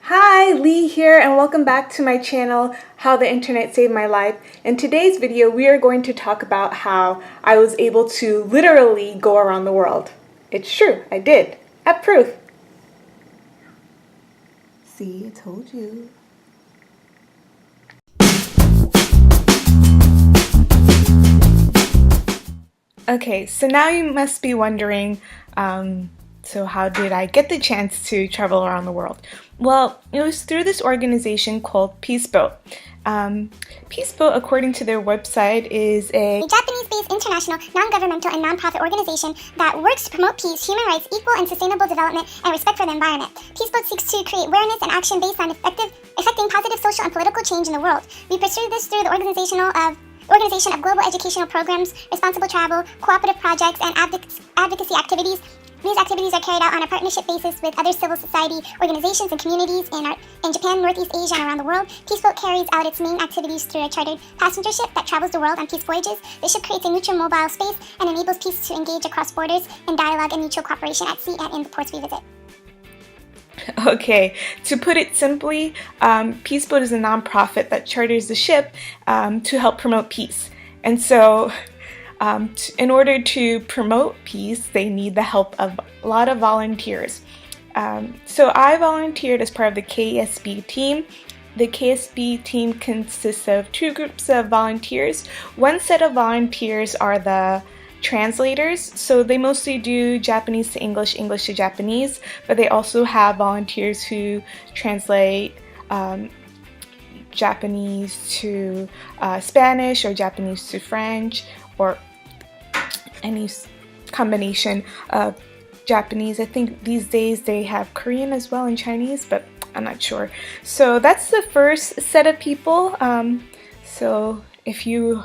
Hi, Lee here, and welcome back to my channel, How the Internet Saved My Life. In today's video, we are going to talk about how I was able to literally go around the world. It's true, I did. I have proof. See, I told you. Okay, so now you must be wondering, so how did I get the chance to travel around the world? Well, it was through this organization called Peace Boat. Peace Boat, according to their website, is a Japanese-based international, non-governmental, and non-profit organization that works to promote peace, human rights, equal and sustainable development, and respect for the environment. Peace Boat seeks to create awareness and action based on affecting positive social and political change in the world. We pursue this through the organization of global educational programs, responsible travel, cooperative projects, and advocacy activities. These activities are carried out on a partnership basis with other civil society organizations and communities in Japan, Northeast Asia, and around the world. Peace Boat carries out its main activities through a chartered passenger ship that travels the world on peace voyages. The ship creates a neutral mobile space and enables peace to engage across borders in dialogue and mutual cooperation at sea and in the ports we visit. Okay, to put it simply, Peace Boat is a nonprofit that charters the ship to help promote peace. And so, in order to promote peace, they need the help of a lot of volunteers. So I volunteered as part of the KSB team. The KSB team consists of two groups of volunteers. One set of volunteers are the translators, so they mostly do Japanese to English, English to Japanese, but they also have volunteers who translate Japanese to Spanish or Japanese to French or any combination of Japanese. I think these days they have Korean as well and Chinese, but I'm not sure. So that's the first set of people. So if you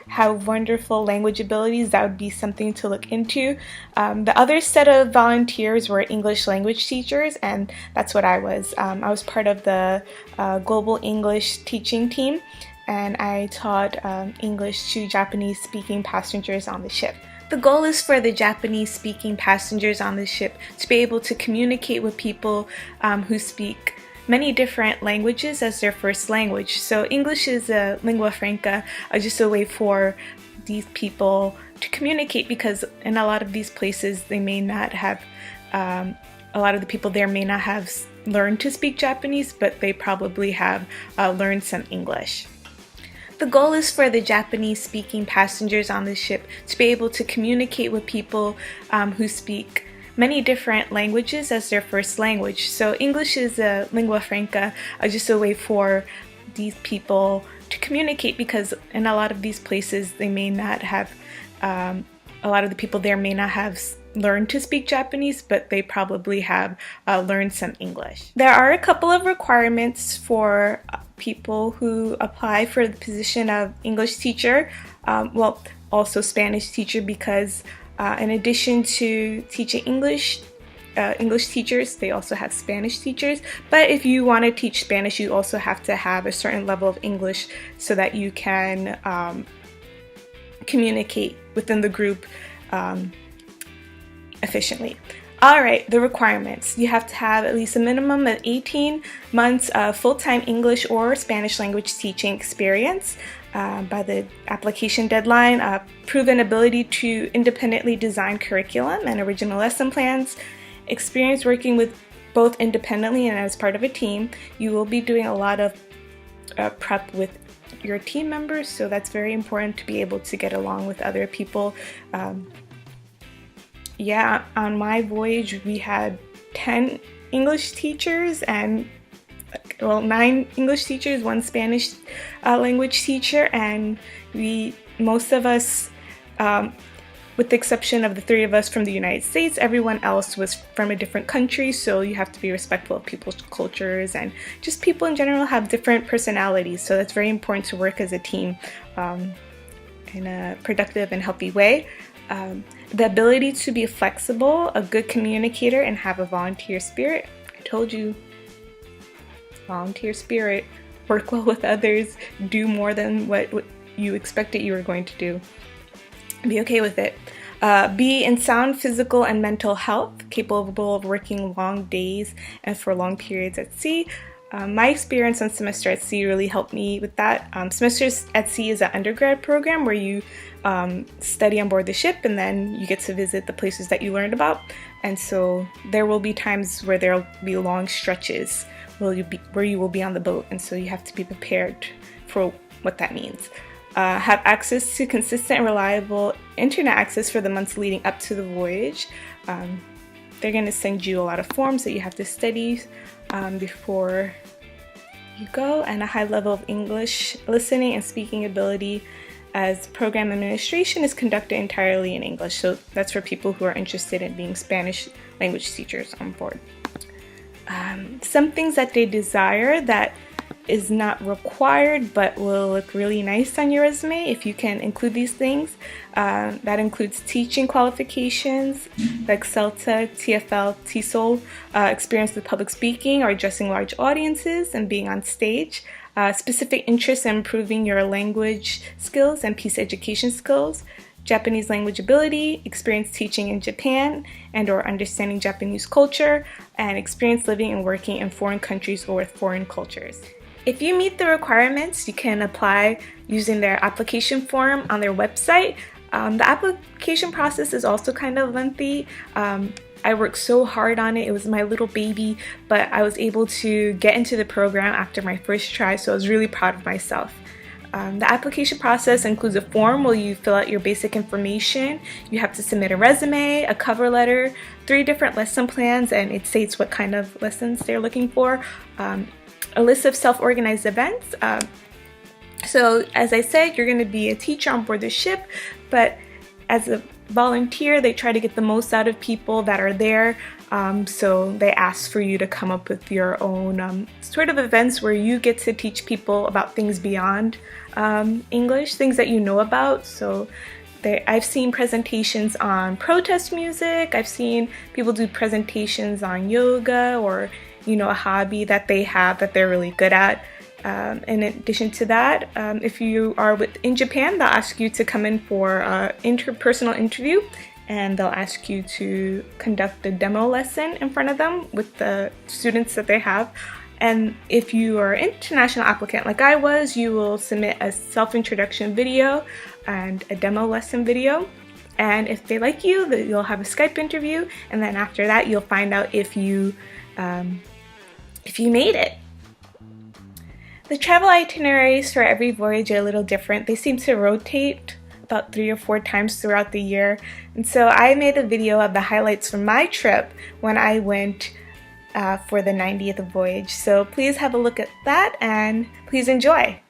have wonderful language abilities, that would be something to look into. The other set of volunteers were English language teachers, and that's what I was. I was part of the global English teaching team, and I taught English to Japanese speaking passengers on the ship. The goal is for the Japanese speaking passengers on the ship to be able to communicate with people who speak many different languages as their first language. So English is a lingua franca, just a way for these people to communicate, because in a lot of these places they may not have, a lot of the people there may not have learned to speak Japanese, but they probably have learned some English. The goal is for the Japanese speaking passengers on the ship to be able to communicate with people who speak many different languages as their first language. So English is a lingua franca, just a way for these people to communicate, because in a lot of these places they may not have, a lot of the people there may not have learned to speak Japanese, but they probably have learned some English. There are a couple of requirements for people who apply for the position of English teacher, well, also Spanish teacher, because in addition to teaching English teachers, they also have Spanish teachers. But if you want to teach Spanish, you also have to have a certain level of English so that you can communicate within the group efficiently. Alright, the requirements. You have to have at least a minimum of 18 months of full-time English or Spanish language teaching experience by the application deadline, proven ability to independently design curriculum and original lesson plans, experience working with both independently and as part of a team. You will be doing a lot of prep with your team members, so that's very important to be able to get along with other people. Yeah, on my voyage we had 10 English teachers and 9 English teachers, 1 Spanish language teacher, and most of us, with the exception of the 3 of us from the United States, everyone else was from a different country, so you have to be respectful of people's cultures, and just people in general have different personalities, so that's very important to work as a team in a productive and healthy way. The ability to be flexible, a good communicator, and have a volunteer spirit. I told you, volunteer spirit, work well with others, do more than what you expected you were going to do. Be okay with it. Be in sound physical and mental health, capable of working long days and for long periods at sea. My experience on Semester at Sea really helped me with that. Semesters at Sea is an undergrad program where you study on board the ship and then you get to visit the places that you learned about. And so there will be times where there will be long stretches where you will be on the boat, and so you have to be prepared for what that means. Have access to consistent and reliable internet access for the months leading up to the voyage. They're going to send you a lot of forms that you have to study before you go, and a high level of English listening and speaking ability, as program administration is conducted entirely in English. So that's for people who are interested in being Spanish language teachers on board. Some things that they desire that is not required but will look really nice on your resume if you can include these things. That includes teaching qualifications like CELTA, TFL, TESOL, experience with public speaking or addressing large audiences and being on stage, specific interests in improving your language skills and peace education skills, Japanese language ability, experience teaching in Japan and or understanding Japanese culture, and experience living and working in foreign countries or with foreign cultures. If you meet the requirements, you can apply using their application form on their website. The application process is also kind of lengthy. I worked so hard on it. It was my little baby, but I was able to get into the program after my first try, so I was really proud of myself. The application process includes a form where you fill out your basic information. You have to submit a resume, a cover letter, 3 different lesson plans, and it states what kind of lessons they're looking for, a list of self-organized events. So as I said, you're going to be a teacher on board the ship, but as a volunteer, they try to get the most out of people that are there. So they ask for you to come up with your own sort of events where you get to teach people about things beyond English, things that you know about. So I've seen presentations on protest music. I've seen people do presentations on yoga or, a hobby that they have that they're really good at. In addition to that, if you are in Japan, they'll ask you to come in for an interpersonal interview, and they'll ask you to conduct a demo lesson in front of them with the students that they have. And if you are an international applicant like I was, you will submit a self-introduction video and a demo lesson video. And if they like you, you'll have a Skype interview, and then after that, you'll find out if you made it. The travel itineraries for every voyage are a little different. They seem to rotate about 3 or 4 times throughout the year. And so I made a video of the highlights from my trip when I went for the 90th voyage. So please have a look at that and please enjoy.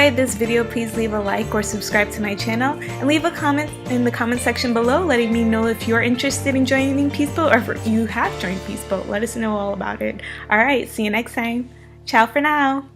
enjoyed this video, please leave a like or subscribe to my channel and leave a comment in the comment section below letting me know if you're interested in joining Peace Boat or if you have joined Peace Boat. Let us know all about it. Alright, see you next time. Ciao for now.